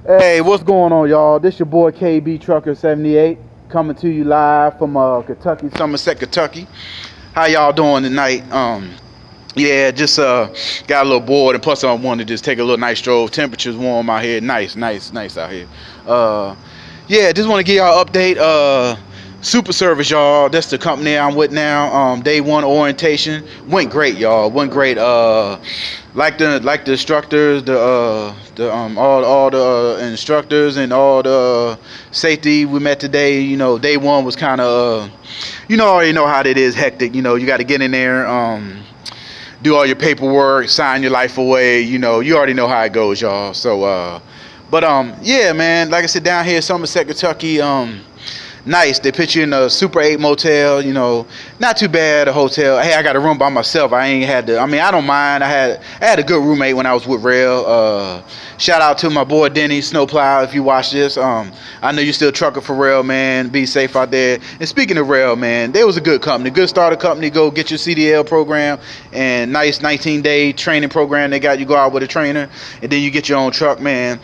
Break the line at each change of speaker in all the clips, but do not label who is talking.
Hey, what's going on, y'all? This your boy KB Trucker 78 coming to you live from Kentucky, Somerset, Kentucky. How y'all doing tonight? Yeah, just got a little bored, and plus I wanted to just take a little nice stroll. Temperatures warm out here, nice out here. Yeah, just want to give y'all an update. Super Service, y'all. That's the company I'm with now. Day one orientation went great, y'all. Went great. Like the instructors, all the instructors and all the safety we met today. You know, day one was kind of, already know how it is, hectic. You know, you got to get in there, do all your paperwork, sign your life away. You know, you already know how it goes, y'all. So, yeah, man. Like I said, down here, Somerset, Kentucky. Nice. They put you in a Super 8 motel, not too bad, a hotel. Hey, I got a room by myself. I ain't had to, I don't mind. I had a good roommate when I was with Rail. Shout out to my boy Denny Snowplow if you watch this. I know you still trucking for Rail, man. Be safe out there. And speaking of Rail, man, they was a good company, good starter company. Go get your CDL program and nice 19-day training program they got. You go out with a trainer and then you get your own truck, man.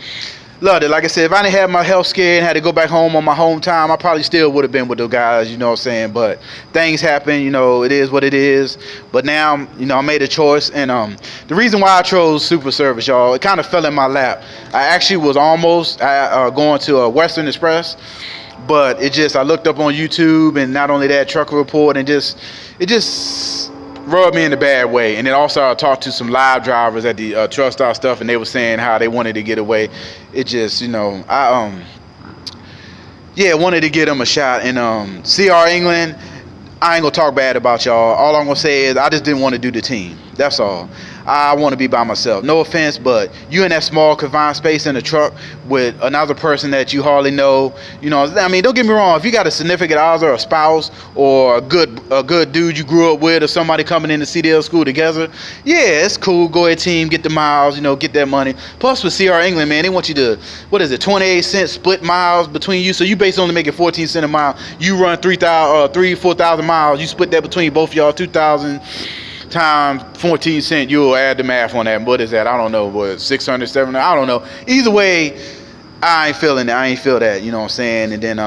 Loved it. Like I said, if I didn't have my health scare and had to go back home on my home time, I probably still would have been with those guys, you know what I'm saying? But things happen, it is what it is. But now, I made a choice. And the reason why I chose Super Service, y'all, it kind of fell in my lap. I actually was almost going to a Western Express. But I looked up on YouTube, and not only that, Trucker Report, and it just rubbed me in a bad way. And then also I talked to some live drivers at the truck stop stuff, and they were saying how they wanted to get away. It just, I wanted to give them a shot. And CR England, I ain't gonna talk bad about y'all. All I'm gonna say is I just didn't want to do the team. That's all. I want to be by myself. No offense, but you in that small confined space in a truck with another person that you hardly know. Don't get me wrong. If you got a significant other, a spouse, or a good dude you grew up with, or somebody coming into CDL school together, yeah, it's cool. Go ahead, team, get the miles, get that money. Plus with CR England, man, they want you to, 28 cents split miles between you. So you basically only making 14 cents a mile. You run 4,000 miles. You split that between both of y'all, 2,000 times 14 cents. You'll add the math on that. What is that? I don't know. What, 600, 700? I don't know. Either way, I ain't feeling that. I ain't feel that. You know what I'm saying? And then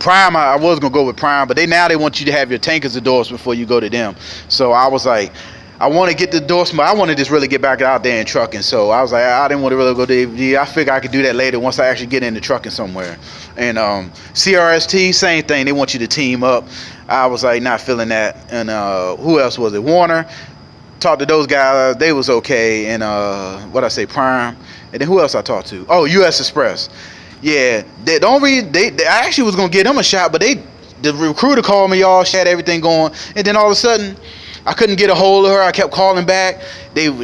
Prime, I was gonna go with Prime, but they want you to have your tankers endorsement before you go to them. So I was like, I want to get the endorsement. I want to just really get back out there in trucking. So I was like, I didn't want to really go to AVG. I figure I could do that later once I actually get into trucking somewhere. And CRST, same thing. They want you to team up. I was like, not feeling that. And who else was it? Warner. Talked to those guys. They was okay. And Prime. And then who else I talked to? Oh, US Express. Yeah, they I actually was gonna give them a shot, but the recruiter called me, y'all, she had everything going, and then all of a sudden I couldn't get a hold of her. I kept calling back.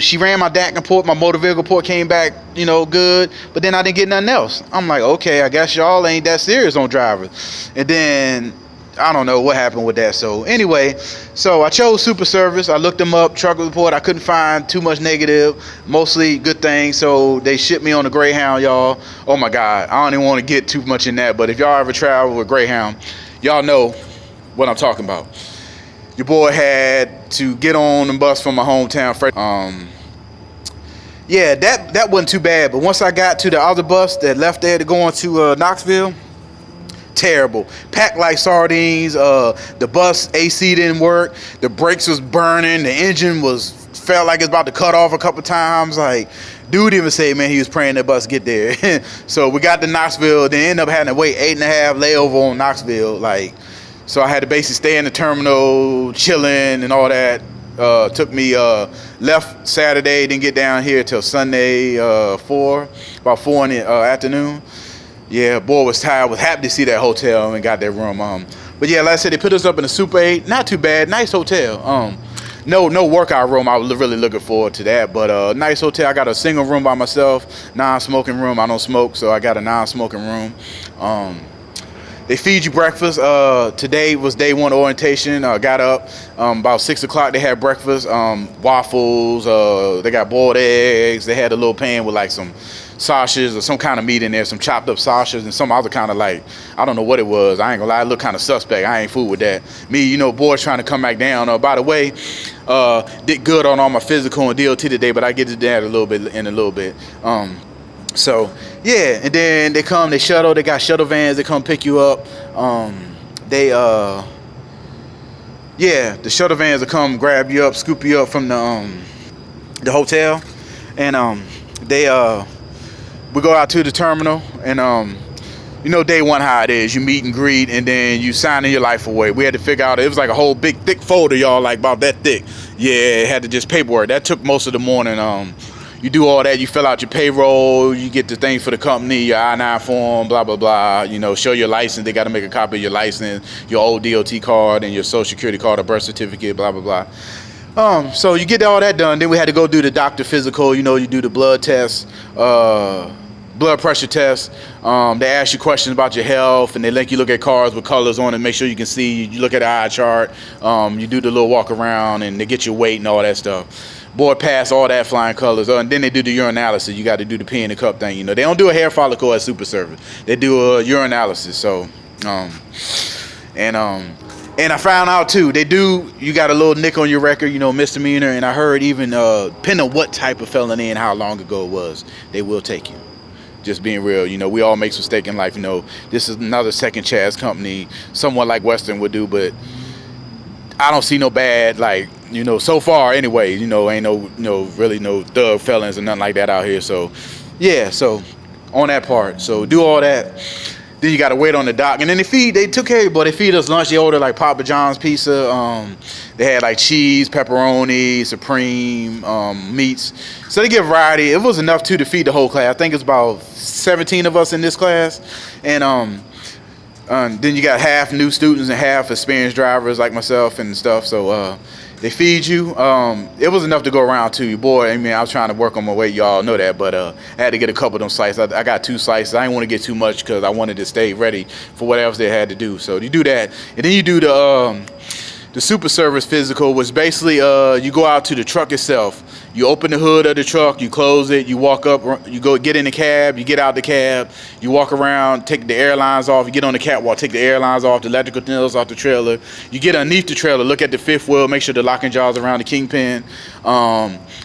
She ran my DAC report, my motor vehicle report came back, good, but then I didn't get nothing else. I'm like, okay, I guess y'all ain't that serious on drivers. And then I don't know what happened with that. So anyway, I chose Super Service. I looked them up, Trucker Report. I couldn't find too much negative, mostly good things. So they shipped me on the Greyhound, y'all. Oh my God, I don't even want to get too much in that, but if y'all ever travel with Greyhound, y'all know what I'm talking about. Your boy had to get on the bus from my hometown. Yeah, that wasn't too bad. But once I got to the other bus that left there to go on to Knoxville, terrible. Packed like sardines. The bus AC didn't work. The brakes was burning. The engine felt like it's about to cut off a couple times. Like, dude even said, man, he was praying the bus get there. So we got to Knoxville. Then ended up having to wait 8.5 layover on Knoxville. So I had to basically stay in the terminal, chilling and all that. Took me left Saturday, didn't get down here till Sunday, about 4 in the afternoon. Yeah, boy was tired. Was happy to see that hotel and got that room. But yeah, like I said, they put us up in a Super 8. Not too bad. Nice hotel. No workout room. I was really looking forward to that. But nice hotel. I got a single room by myself, non-smoking room. I don't smoke, so I got a non-smoking room. They feed you breakfast. Today was day one orientation. Got up about 6 o'clock. They had breakfast, waffles. They got boiled eggs. They had a little pan with like some sausages or some kind of meat in there, some chopped up sausages and some other kind of I don't know what it was. I ain't gonna lie, it looked kind of suspect. I ain't fool with that. Me, boys trying to come back down. By the way, did good on all my physical and DOT today, but I get to that in a little bit. So yeah, and then they come, they shuttle, they got shuttle vans, they come pick you up. They yeah, the shuttle vans will come grab you up, scoop you up from the hotel, and they we go out to the terminal, and you know, day one how it is. You meet and greet, and then you signing your life away. We had to figure out, it was like a whole big thick folder, y'all, like about that thick. Yeah, it had to just paperwork. That took most of the morning. You do all that, you fill out your payroll, you get the thing for the company, your I-9 form, blah, blah, blah. You know, show your license. They got to make a copy of your license, your old DOT card, and your social security card or birth certificate, blah, blah, blah. So you get all that done. Then we had to go do the doctor physical. You know, you do the blood test, blood pressure test. They ask you questions about your health, and they let you look at cars with colors on it, make sure you can see. You look at the eye chart. You do the little walk around, and they get your weight and all that stuff. Boy, pass all that flying colors. And then they do the urinalysis. You got to do the pee in the cup thing. You know, they don't do a hair follicle at Super Service. They do a urinalysis. So, and I found out too, they do, you got a little nick on your record, you know, misdemeanor. And I heard even, depending on what type of felony and how long ago it was, they will take you. Just being real, you know, we all make mistakes in life. You know, this is another second chance company, someone like Western would do, but I don't see no bad, like, you know, so far anyway, you know, ain't no really no thug felons or nothing like that out here. So yeah, so on that part, so do all that. Then you got to wait on the dock, and then they took care of you, but they feed us lunch. They ordered like Papa John's pizza. They had like cheese, pepperoni, supreme, meats. So they give variety. It was enough to feed the whole class. I think it's about 17 of us in this class, and then you got half new students and half experienced drivers like myself and stuff. So they feed you. It was enough to go around too. Boy, I mean, I was trying to work on my weight. Y'all know that, but I had to get a couple of them slices. I got 2 slices. I didn't want to get too much because I wanted to stay ready for what else they had to do. So you do that, and then you do the Super Service physical, was basically you go out to the truck itself. You open the hood of the truck, you close it, you walk up, you go get in the cab, you get out the cab, you walk around, take the airlines off, you get on the catwalk, take the airlines off, the electrical nails off the trailer. You get underneath the trailer, look at the fifth wheel, make sure the locking jars around the kingpin.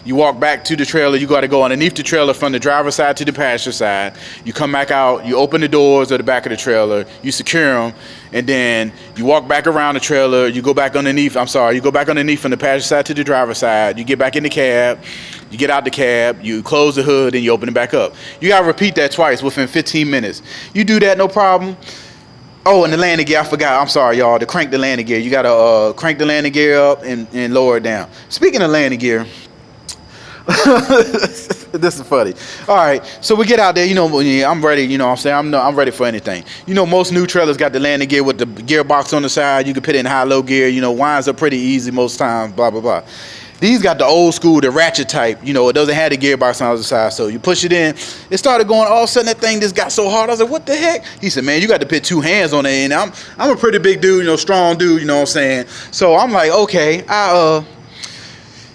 You walk back to the trailer, you got to go underneath the trailer from the driver's side to the passenger side. You come back out, you open the doors of the back of the trailer, you secure them, and then you walk back around the trailer, you go back underneath, you go back underneath from the passenger side to the driver's side, you get back in the cab, you get out the cab, you close the hood, and you open it back up. You gotta repeat that twice within 15 minutes. You do that, no problem. Oh, and the landing gear, I forgot. I'm sorry, y'all. To crank the landing gear, you gotta crank the landing gear up and lower it down. Speaking of landing gear, this is funny. All right, so we get out there. You know, I'm ready. You know what I'm saying? I'm ready for anything. You know, most new trailers got the landing gear with the gearbox on the side. You can put it in high-low gear. You know, winds up pretty easy most times. Blah blah blah. These got the old school, the ratchet type. You know, it doesn't have the gearbox on the other side. So you push it in. It started going. All of a sudden, that thing just got so hard. I was like, "What the heck?" He said, "Man, you got to put 2 hands on it." And I'm a pretty big dude. You know, strong dude. You know what I'm saying? So I'm like, okay, I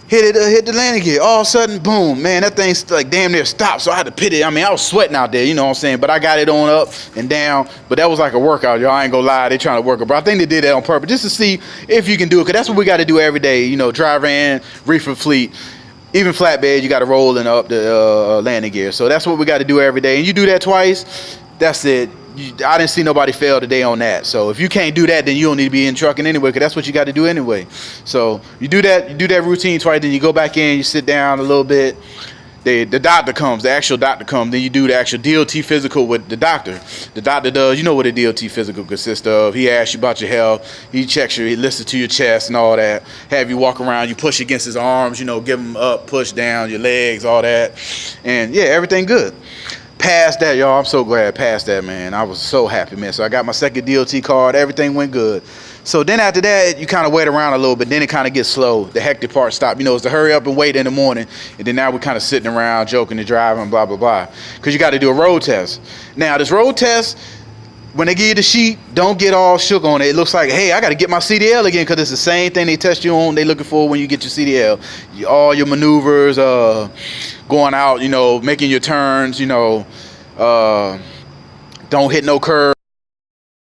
hit the landing gear. All of a sudden, boom, man, that thing's like damn near stopped. So I had to pit it. I mean, I was sweating out there, you know what I'm saying? But I got it on up and down. But that was like a workout, y'all. I ain't gonna lie. They trying to work it. But I think they did that on purpose just to see if you can do it. Because that's what we got to do every day. You know, dry van, reefer fleet, even flatbed, you got to roll in up the landing gear. So that's what we got to do every day. And you do that twice, that's it. I didn't see nobody fail today on that. So if you can't do that, then you don't need to be in trucking anyway, because that's what you got to do anyway. So you do that routine twice, then you go back in, you sit down a little bit. The doctor comes, the actual doctor comes, then you do the actual DOT physical with the doctor. The doctor does, you know what a DOT physical consists of. He asks you about your health, he checks you, he listens to your chest and all that, have you walk around, you push against his arms, you know, give him up, push down, your legs, all that. And yeah, everything good. Past that, y'all, I'm so glad past that, man. I was so happy, man. So I got my second DOT card, everything went good. So then after that, you kind of wait around a little bit, then it kind of gets slow. The hectic part stopped. You know, it's to hurry up and wait in the morning, and then now we're kind of sitting around, joking and driving, blah, blah, blah. Because you got to do a road test. Now, this road test, when they give you the sheet, don't get all shook on it. It looks like, hey, I got to get my CDL again, because it's the same thing they test you on, they looking for when you get your CDL. All your maneuvers, going out, you know, making your turns, you know, don't hit no curve.